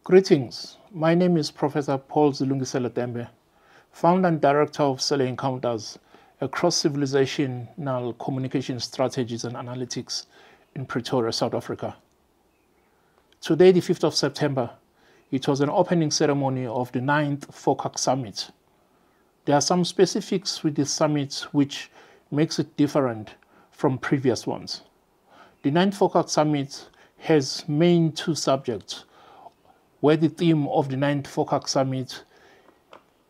Greetings, my name is Professor Paul Tembe, founder and director of Cell Encounters, a cross-civilizational communication strategies and analytics in Pretoria, South Africa. Today, the 5th of September, it was an opening ceremony of the 9th FOCAC Summit. There are some specifics with this summit which makes it different from previous ones. The 9th FOCAC Summit has main two subjects, where the theme of the 9th FOCAC Summit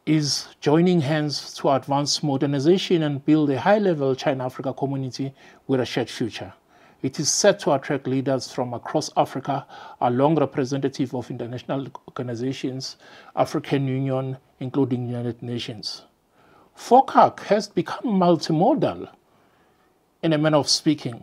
is joining hands to advance modernization and build a high-level China-Africa community with a shared future. It is set to attract leaders from across Africa, along representatives of international organizations, African Union, including United Nations. FOCAC has become multimodal in a manner of speaking.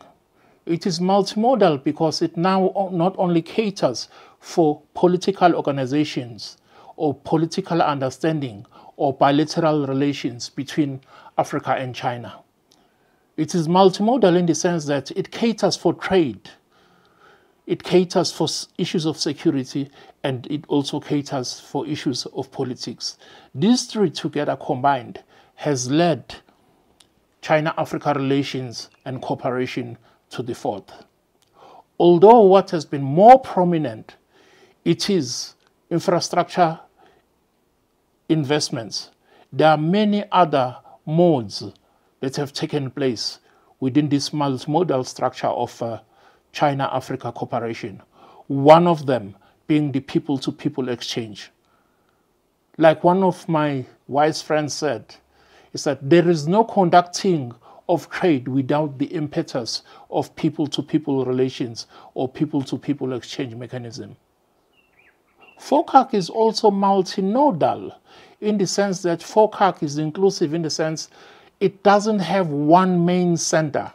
It is multimodal because it now not only caters for political organizations or political understanding or bilateral relations between Africa and China. It is multimodal in the sense that it caters for trade, it caters for issues of security, and it also caters for issues of politics. These three together combined has led China-Africa relations and cooperation to the fourth. Although what has been more prominent, it is infrastructure investments. There are many other modes that have taken place within this multimodal structure of China-Africa cooperation. One of them being the people-to-people exchange. Like one of my wise friends said, is that there is no conducting of trade without the impetus of people-to-people relations or people-to-people exchange mechanism. FOCAC is also multinodal in the sense that FOCAC is inclusive in the sense it doesn't have one main center.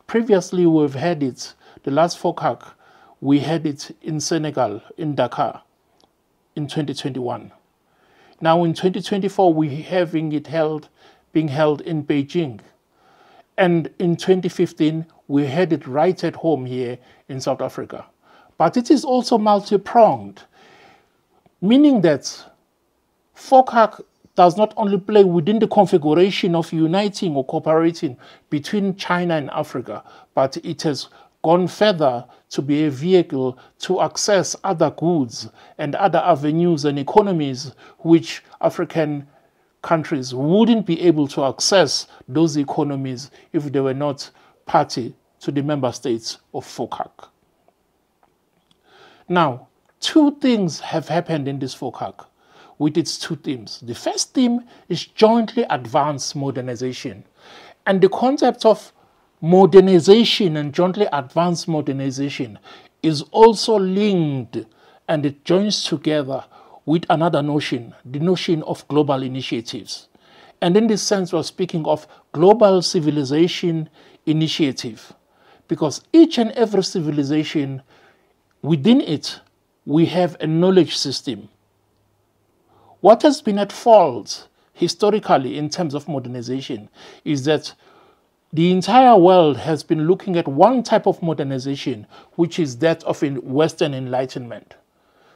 Previously we've had it, the last FOCAC, we had it in Senegal, in Dakar, in 2021. Now in 2024 we're having it being held in Beijing. And in 2015, we had it right at home here in South Africa. But it is also multi-pronged, meaning that FOCAC does not only play within the configuration of uniting or cooperating between China and Africa, but it has gone further to be a vehicle to access other goods and other avenues and economies which African countries wouldn't be able to access those economies if they were not party to the member states of FOCAC. Now, two things have happened in this FOCAC with its two themes. The first theme is jointly advanced modernization. And the concept of modernization and jointly advanced modernization is also linked and it joins together with another notion, the notion of global initiatives. And in this sense, we're speaking of global civilization initiative, because each and every civilization, within it, we have a knowledge system. What has been at fault historically in terms of modernization is that the entire world has been looking at one type of modernization, which is that of Western Enlightenment.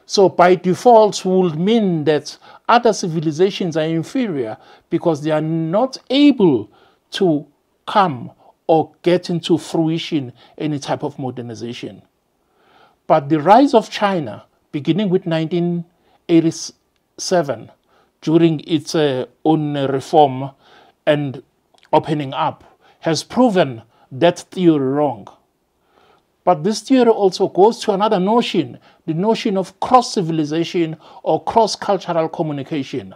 So by default would mean that other civilizations are inferior because they are not able to come or get into fruition any type of modernization. But the rise of China, beginning with 1987, during its own reform and opening up, has proven that theory wrong. But this theory also goes to another notion, the notion of cross-civilization or cross-cultural communication.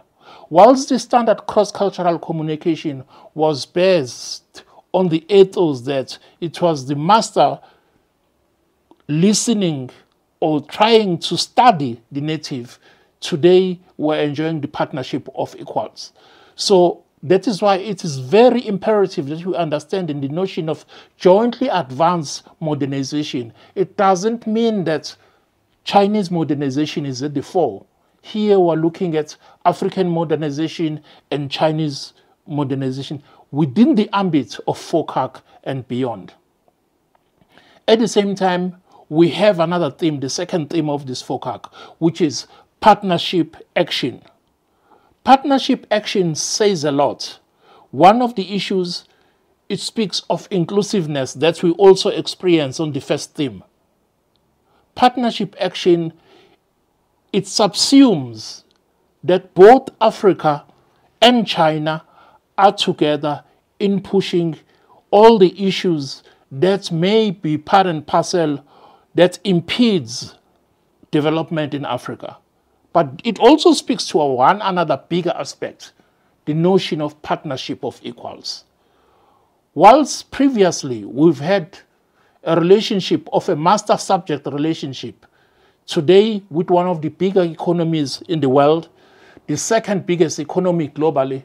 Whilst the standard cross-cultural communication was based on the ethos that it was the master listening or trying to study the native, today we're enjoying the partnership of equals. So that is why it is very imperative that you understand in the notion of jointly advanced modernization. It doesn't mean that Chinese modernization is at the fore. Here we're looking at African modernization and Chinese modernization within the ambit of FOCAC and beyond. At the same time, we have another theme, the second theme of this FOCAC, which is partnership action. Partnership action says a lot. One of the issues, it speaks of inclusiveness that we also experience on the first theme. Partnership action, it subsumes that both Africa and China are together in pushing all the issues that may be part and parcel that impedes development in Africa. But it also speaks to one another bigger aspect, the notion of partnership of equals. Whilst previously we've had a relationship of a master-subject relationship, today with one of the bigger economies in the world, the second biggest economy globally,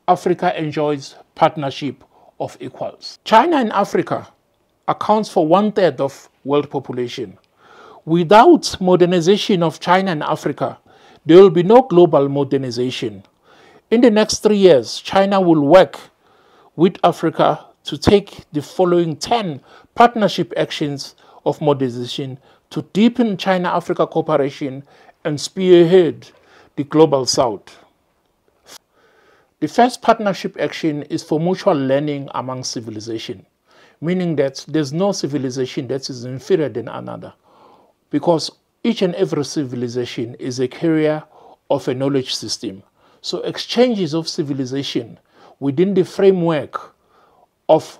Africa enjoys partnership of equals. China in Africa accounts for 1/3 of world population. Without modernization of China and Africa, there will be no global modernization. In the next 3 years, China will work with Africa to take the following 10 partnership actions of modernization to deepen China-Africa cooperation and spearhead the global south. The first partnership action is for mutual learning among civilization, meaning that there's no civilization that is inferior than another, because each and every civilization is a carrier of a knowledge system. So exchanges of civilization within the framework of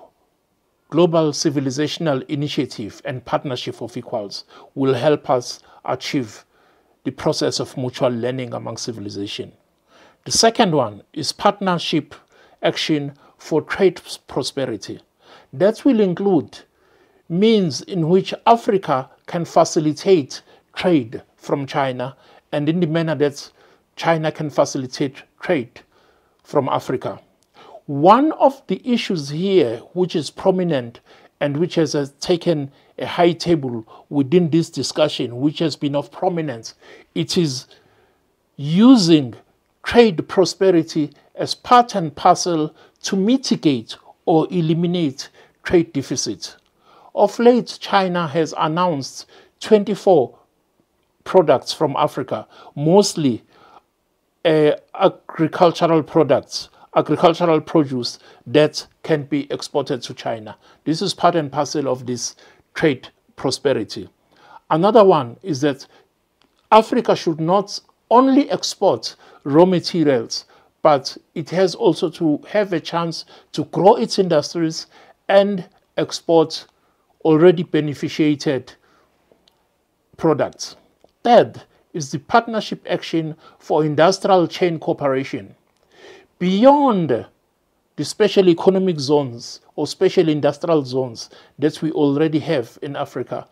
global civilizational initiative and partnership of equals will help us achieve the process of mutual learning among civilization. The second one is partnership action for trade prosperity. That will include means in which Africa can facilitate trade from China, and in the manner that China can facilitate trade from Africa. One of the issues here which is prominent and which has taken a high table within this discussion, which has been of prominence, it is using trade prosperity as part and parcel to mitigate or eliminate trade deficit. Of late, China has announced 24 products from Africa, mostly agricultural products, agricultural produce that can be exported to China. This is part and parcel of this trade prosperity. Another one is that Africa should not only export raw materials, but it has also to have a chance to grow its industries and export already beneficiated products. Third is the partnership action for industrial chain cooperation. Beyond the special economic zones or special industrial zones that we already have in Africa,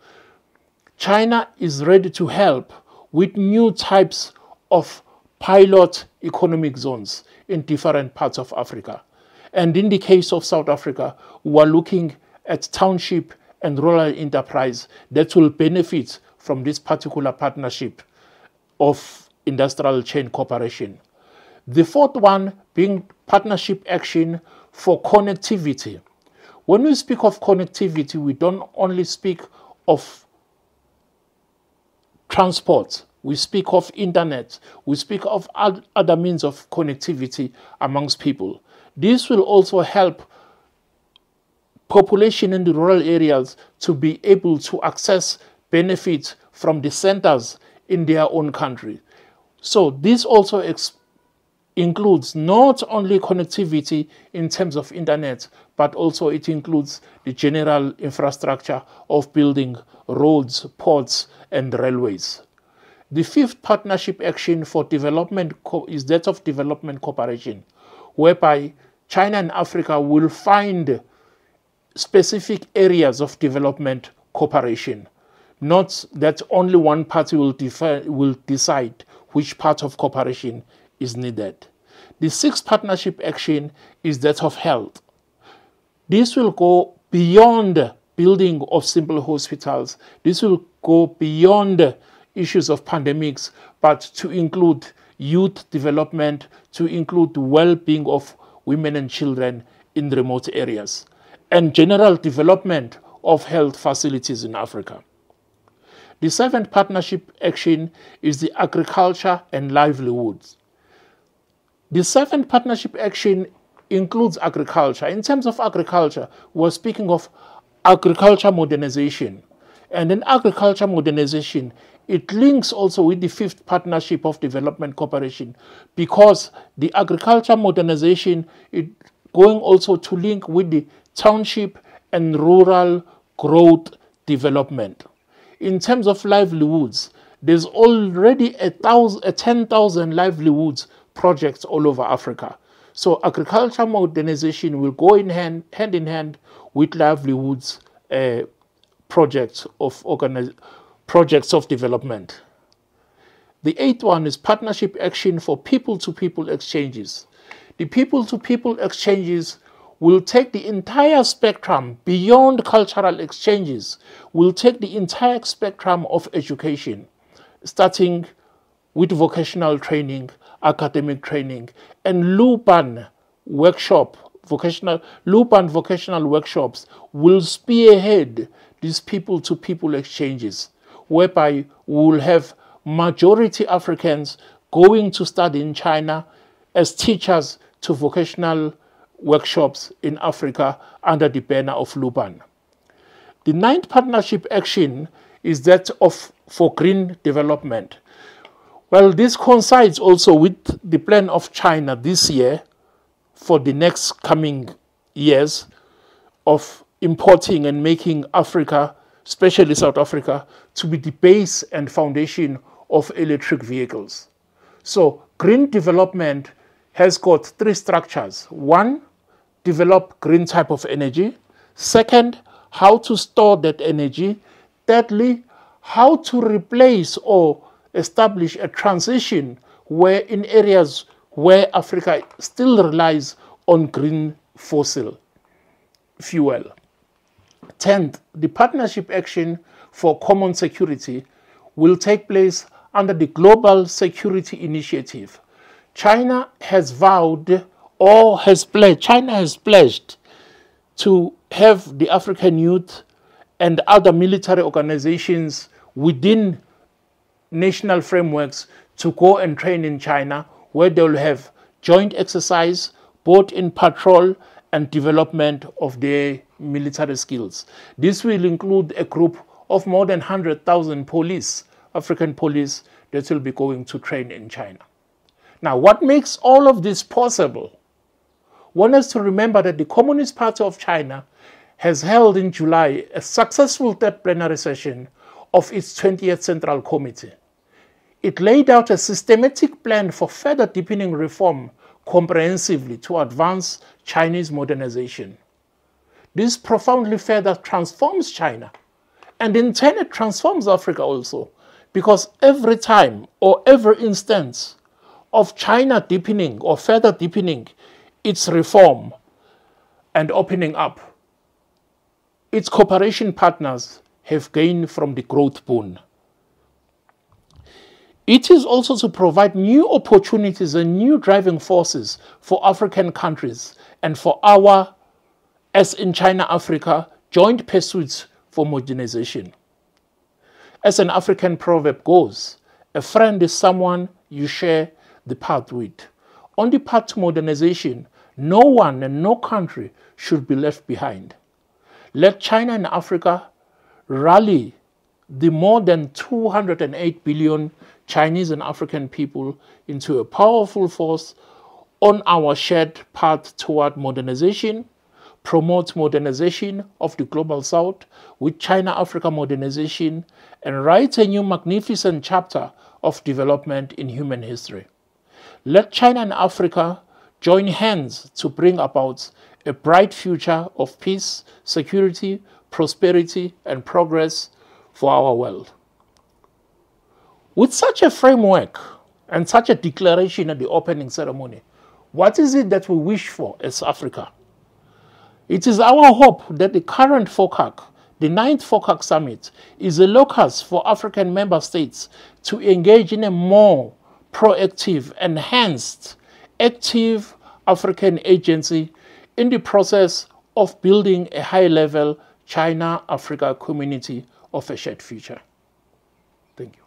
China is ready to help with new types of pilot economic zones in different parts of Africa. And in the case of South Africa, we are looking at township and rural enterprise that will benefit from this particular partnership of industrial chain cooperation. The fourth one being partnership action for connectivity. When we speak of connectivity, we don't only speak of transport, we speak of internet, we speak of other means of connectivity amongst people. This will also help population in the rural areas to be able to access benefits from the centers in their own country. So this also includes not only connectivity in terms of internet, but also it includes the general infrastructure of building roads, ports, and railways. The fifth partnership action for development is that of development cooperation, whereby China and Africa will find specific areas of development cooperation. Not that only one party will decide which part of cooperation is needed. The sixth partnership action is that of health. This will go beyond building of simple hospitals. This will go beyond issues of pandemics, but to include youth development, to include the well-being of women and children in remote areas, and general development of health facilities in Africa. The 7th partnership action is the agriculture and livelihoods. The 7th partnership action includes agriculture. In terms of agriculture, we're speaking of agriculture modernization. And in agriculture modernization, it links also with the 5th partnership of development cooperation, because the agriculture modernization is going also to link with the township and rural growth development. In terms of livelihoods, there's already a 10,000 livelihoods projects all over Africa. So agriculture modernization will go hand in hand with livelihoods projects of development. The 8th one is partnership action for people-to-people exchanges. The people-to-people exchanges will take the entire spectrum beyond cultural exchanges, will take the entire spectrum of education, starting with vocational training, academic training, and Luban vocational workshops will spearhead these people-to-people exchanges, whereby we will have majority Africans going to study in China as teachers to vocational workshops in Africa under the banner of Luban. The 9th partnership action is that for green development. Well, this coincides also with the plan of China this year for the next coming years of importing and making Africa, especially South Africa, to be the base and foundation of electric vehicles. So green development has got 3 structures. 1, develop green type of energy. 2nd, how to store that energy. 3rdly, how to replace or establish a transition where in areas where Africa still relies on green fossil fuel. 10th, the partnership action for common security will take place under the Global Security Initiative. China has vowed or has pledged to have the African youth and other military organizations within national frameworks to go and train in China, where they will have joint exercise, both in patrol and development of their military skills. This will include a group of more than 100,000 police, African police, that will be going to train in China. Now, what makes all of this possible? One has to remember that the Communist Party of China has held in July a successful 3rd plenary session of its 20th Central Committee. It laid out a systematic plan for further deepening reform comprehensively to advance Chinese modernization. This profoundly further transforms China, and in turn it transforms Africa also, because every time or every instance of China deepening or further deepening its reform and opening up, its cooperation partners have gained from the growth boon. It is also to provide new opportunities and new driving forces for African countries and for our, as in China-Africa, joint pursuits for modernization. As an African proverb goes, a friend is someone you share the path with. On the path to modernization, no one and no country should be left behind. Let China and Africa rally the more than 208 billion Chinese and African people into a powerful force on our shared path toward modernization, promote modernization of the Global South with China-Africa modernization, and write a new magnificent chapter of development in human history. Let China and Africa join hands to bring about a bright future of peace, security, prosperity, and progress for our world. With such a framework and such a declaration at the opening ceremony, what is it that we wish for as Africa? It is our hope that the current FOCAC, the 9th FOCAC Summit, is a locus for African member states to engage in a more proactive, enhanced, active African agency in the process of building a high-level China-Africa community of a shared future. Thank you.